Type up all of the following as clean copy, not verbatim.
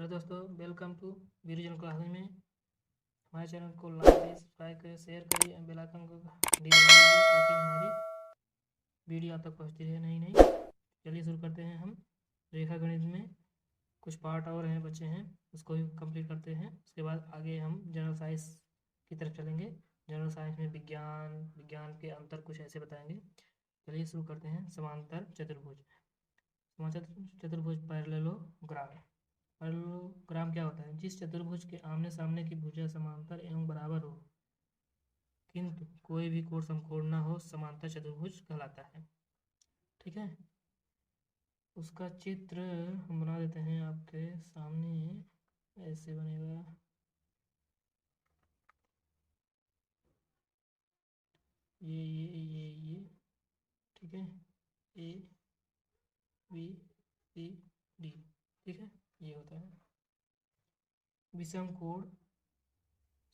Hello दोस्तों, welcome to video classes में। हमारे चैनल को लाइक करिए, सब्सक्राइब करिए, शेयर करिए, बेल आइकन को भी दबा दीजिए ताकि हमारी वीडियो आप तक पहुँचती रहे नई नई। चलिए शुरू करते हैं। हम रेखा गणित में कुछ पार्ट और हैं बचे हैं, उसको भी कंप्लीट करते हैं। उसके बाद आगे हम जनरल साइंस की तरफ चलेंगे। जनरल साइंस में विज्ञान के अंतर कुछ ऐसे बताएंगे। चलिए शुरू करते हैं। समांतर चतुर्भुज। समांतर चतुर्भुज पैरेललोग्राम। पैरेललोग्राम क्या होता है? जिस चतुर्भुज के आमने सामने की भुजा समांतर एवं बराबर हो किंतु कोई भी कोण समकोण न हो, समांतर चतुर्भुज कहलाता है। ठीक है, उसका चित्र हम बना देते हैं आपके सामने। ऐसे बनेगा। ये ठीक है, ए बी सी डी। ठीक है, ये होता है विषम कोण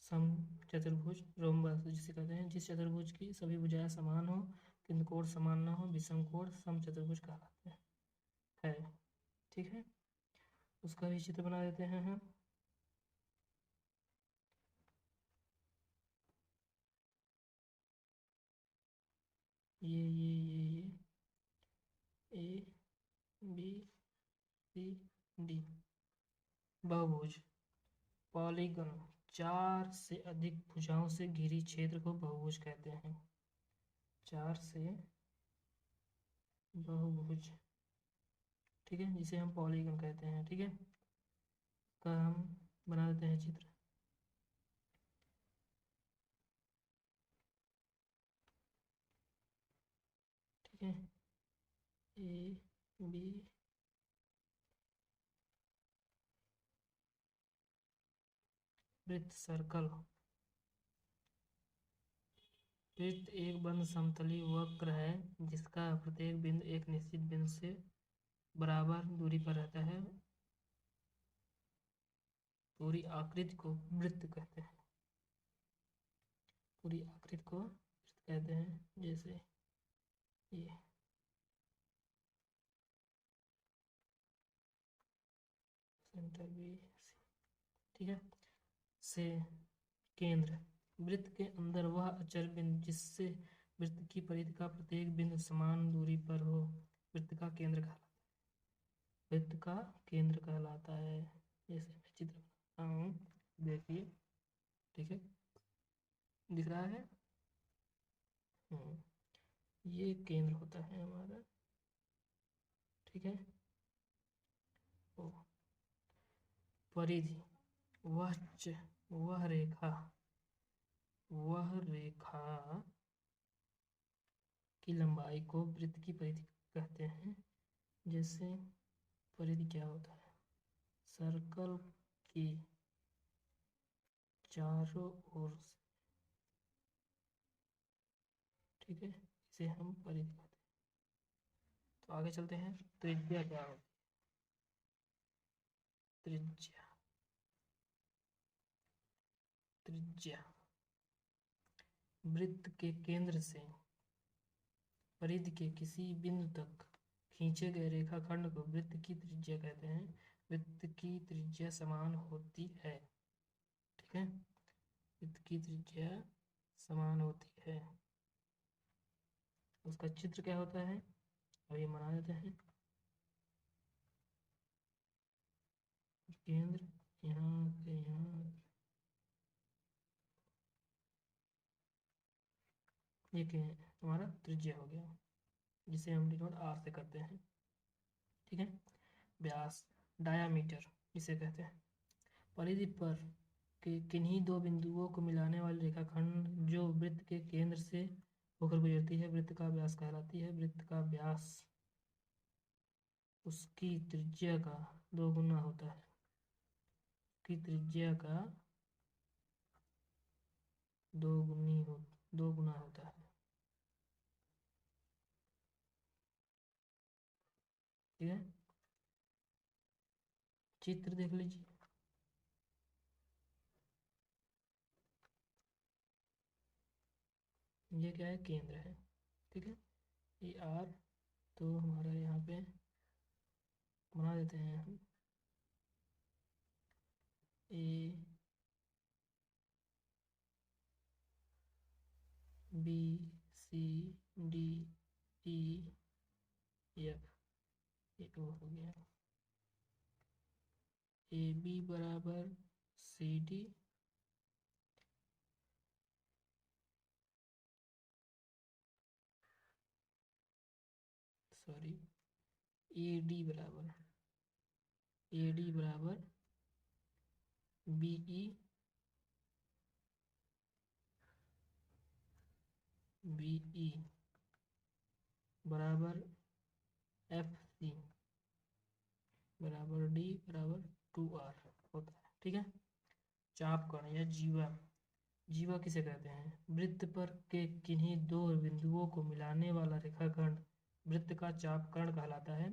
सम चतुर्भुज, रोमबस जिसे कहते हैं। जिस चतुर्भुज की सभी भुजाएं समान हो किंतु कोण समान न हो, विषम कोण सम चतुर्भुज कहलाते हैं। ठीक है, उसका भी चित्र बना देते हैं हम। ये ए बी सी डी। बहुभुज, पॉलीगन, चार से अधिक भुजाओं से घिरी क्षेत्र को बहुभुज कहते हैं। चार से बहुभुज, ठीक है, जिसे हम पॉलीगन कहते हैं। ठीक है, का हम बना देते हैं चित्र। ठीक है, ए बी वृत्त, सर्कल। वृत्त एक बंद समतली वक्र है जिसका प्रत्येक बिंदु एक निश्चित बिंदु से बराबर दूरी पर रहता है। पूरी आकृति को वृत्त कहते हैं। पूरी आकृति को वृत्त कहते हैं। जैसे ये सेंटर बी, ठीक है। से केंद्र, वृत्त के अंदर वह अचर बिंदु जिससे वृत्त की परिधि का प्रत्येक बिंदु समान दूरी पर हो वृत्त का केंद्र कहलाता है। वृत्त का केंद्र कहलाता है। जैसे मैं चित्र बनाता हूँ, देखिए। ठीक है, दिख रहा है। ये केंद्र होता है हमारा। ठीक है, ओ परिधि, वह रेखा की लंबाई को वृत्त की परिधि कहते हैं। जैसे परिधि क्या होता है? सर्कल की चारों ओर से, ठीक है, इसे हम परिधि कहते हैं। तो आगे चलते हैं। त्रिज्या क्या होती है? त्रिज्या वृत्त के केंद्र से परिधि के किसी बिंदु तक खींचे गए रेखाखंड को वृत्त की त्रिज्या कहते हैं। वृत्त की त्रिज्या समान होती है। ठीक है, वृत्त की त्रिज्या समान होती है। उसका चित्र क्या होता है, और ये बना देते हैं। केंद्र यहाँ से यहाँ, ये हमारा त्रिज्या हो गया, जिसे हम डिनोट आर से करते हैं। ठीक है, व्यास, डायामीटर इसे कहते हैं। परिधि पर के किन्हीं दो बिंदुओं को मिलाने वाली रेखाखंड जो वृत्त के केंद्र से होकर गुजरती है वृत्त का व्यास कहलाती है। वृत्त का व्यास उसकी त्रिज्या का 2 गुना होता है। उसकी त्रिज्या का 2 गुना होता है। ठीक है, चित्र देख लीजिए। ये क्या है? केंद्र है। ठीक है, ये आर, तो हमारा यहाँ पे बना देते हैं हम। A B C D E F, ये ओ हो गया। ए बी बराबर C D, sorry A D बराबर बी ई बराबर एफ सी बराबर डी बराबर 2R होता है। ठीक है। चाप कण या जीवा, जीवा किसे कहते हैं? वृत्त पर के किन्हीं दो बिंदुओं को मिलाने वाला रेखाखंड वृत्त का चापकर्ण कहलाता है।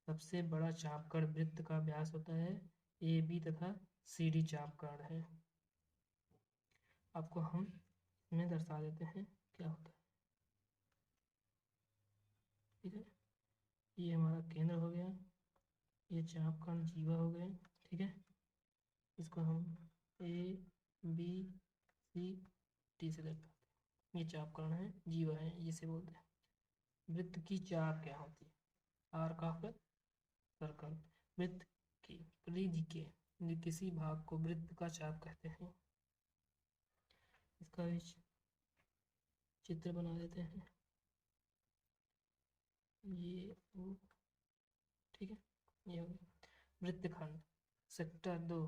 सबसे बड़ा चापकर्ण वृत्त का व्यास होता है ए बी तथा सी डी चापकर्ण है। आपको हम इसमें दर्शा देते हैं क्या होता है। ठीक है, ये हमारा केंद्र हो गया, ये चापकर्ण जीवा हो गए। ठीक है, इसको हम ए बी सी डी से दर्शाते हैं। ये चापकर्ण है, जीवा है, जिसे बोलते हैं। वृत्त की चाप क्या होती है? आर का सर्कल। वृत्त की परिधि के किसी भाग को वृत्त का चाप कहते हैं। इसका भी चित्र बना देते हैं, ये वो। ठीक है, ये हो गया वृत्तखंड। सेक्टर 2,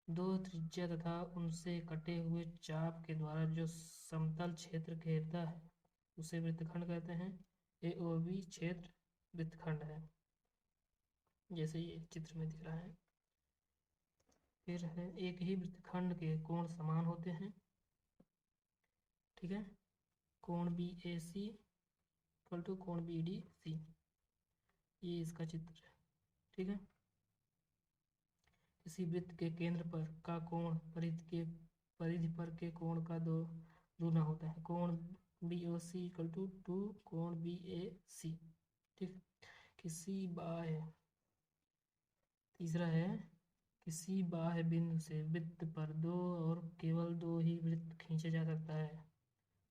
दो त्रिज्या तथा उनसे कटे हुए चाप के द्वारा जो समतल क्षेत्र घेरता है उसे वृत्तखंड कहते हैं। AOB क्षेत्र वृत्तखंड है, जैसे ये चित्र में दिख रहा है। फिर है एक ही वृत्तखंड के कोण समान होते हैं। ठीक है, कोण BAC इक्वल टू कोण BDC, ये इसका चित्र है। ठीक है, किसी वृत्त के केंद्र पर का कोण परिधि पर के कोण का दूना होता है। कोण BOC इक्वल टू 2 कोण BAC। ठीक, किसी बाह्य, तीसरा है किसी बाह्य बिंदु से वृत्त पर दो और केवल दो ही वृत्त खींचा जा सकता है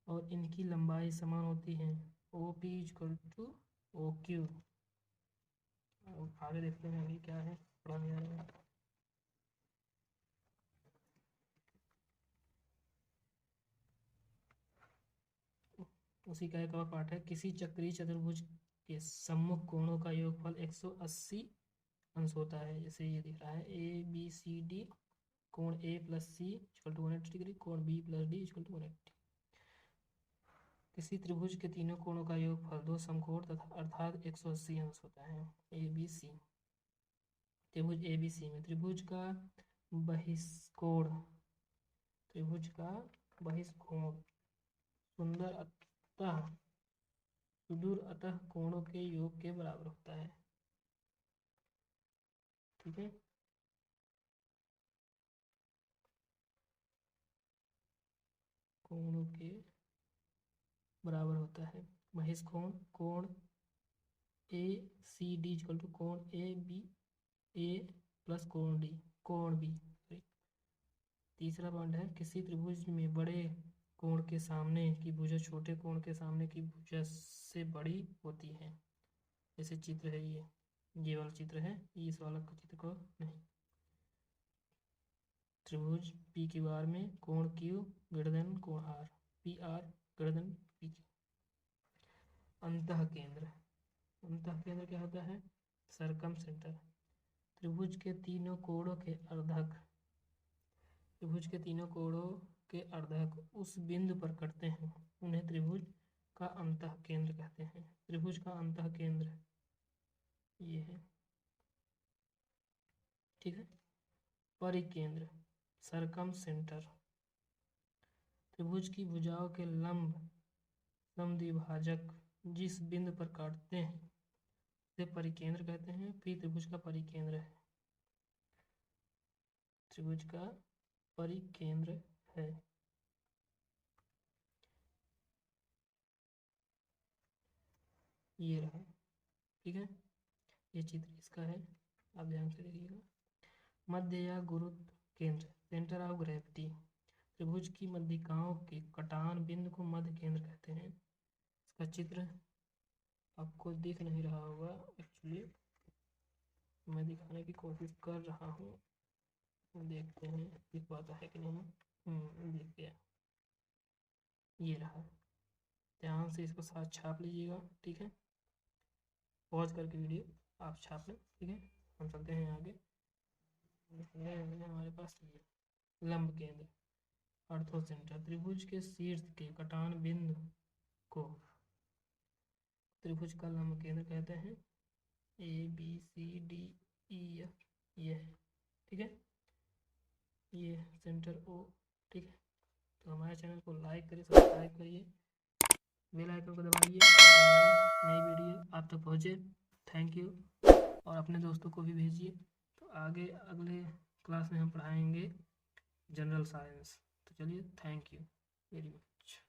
और इनकी लंबाई समान होती है। OP equal to OQ। आगे देखते हैं अभी क्या है पढ़ाने जा रहे हैं। उसी का एक और पार्ट है, किसी चक्रीय चतुर्भुज के सम्मुख कोणों का योगफल 180 अंश होता है। जैसे ये दिख रहा है ABCD, कोण A प्लस C इक्वल टू 180 डिग्री, कोण B प्लस D इक्वल टू 180। किसी त्रिभुज के तीनों कोणों का योगफल दो समकोण तथा अर्थात 180 अंश होता है। ABC, त्रिभुज ABC में त्रिभुज का बहिष्कोण सुदूर अतः कोणों के योग के बराबर होता है। ठीक है, कोणों के बराबर होता है। बहिष्कोण कोण ACD इक्वल टू कोण A प्लस कोण B। तीसरा पॉइंट है, किसी त्रिभुज में बड़े कोण के सामने की भुजा छोटे कोण के सामने की भुजा से बड़ी होती है। जैसे चित्र है, ये वाला चित्र है, इस वाला चित्र को नहीं। त्रिभुज PQR में कोण Q ग्रेटर देन कोण R, PR greater than PQ। अंतः केंद्र क्या होता है? सरकम सेंटर। त्रिभुज के तीनों कोणों के अर्धक उस बिंदु पर कटते हैं, उन्हें त्रिभुज का अंतः केंद्र कहते हैं। त्रिभुज का अंतः केंद्र ये है। ठीक है, परिकेंद्र सरकम सेंटर। त्रिभुज की भुजाओं के लंब समद्विभाजक जिस बिंदु पर काटते हैं उसे परिकेंद्र कहते हैं। फिर त्रिभुज का परिकेंद्र है, त्रिभुज का परिकेंद्र है। ये रहा। ठीक है, ये चित्र इसका है, आप ध्यान से देखिएगा। मध्य या गुरुत्व केंद्र, सेंटर ऑफ ग्रेविटी। त्रिभुज की मध्यिकाओं के कटान बिंदु को मध्य केंद्र कहते हैं। इसका चित्र आपको दिख नहीं रहा होगा, एक्चुअली मैं दिखाने की कोशिश कर रहा हूँ, देखते हैं दिख पाता है कि नहीं। दिख गया, ये रहा। ध्यान से इसको साथ छाप लीजिएगा, ठीक है। पॉज करके वीडियो आप छाप लें, ठीक है। हम चलते हैं आगे। हमारे पास ये लंब केंद्र, अर्थो सेंटर। त्रिभुज के शीर्ष के कटान बिंदु को त्रिभुज का लंब केंद्र कहते हैं। ABCDEF ये है, ठीक है। ये सेंटर O, ठीक है। तो हमारे चैनल को लाइक करिए, सब्सक्राइब करिए, बेल आइकन को दबाइए, नई वीडियो आप तक पहुँचे। Thank you. और अपने दोस्तों को भी भेजिए। तो आगे अगले क्लास में हम पढ़ाएंगे जनरल साइंस। तो चलिए, थैंक यू वेरी मच।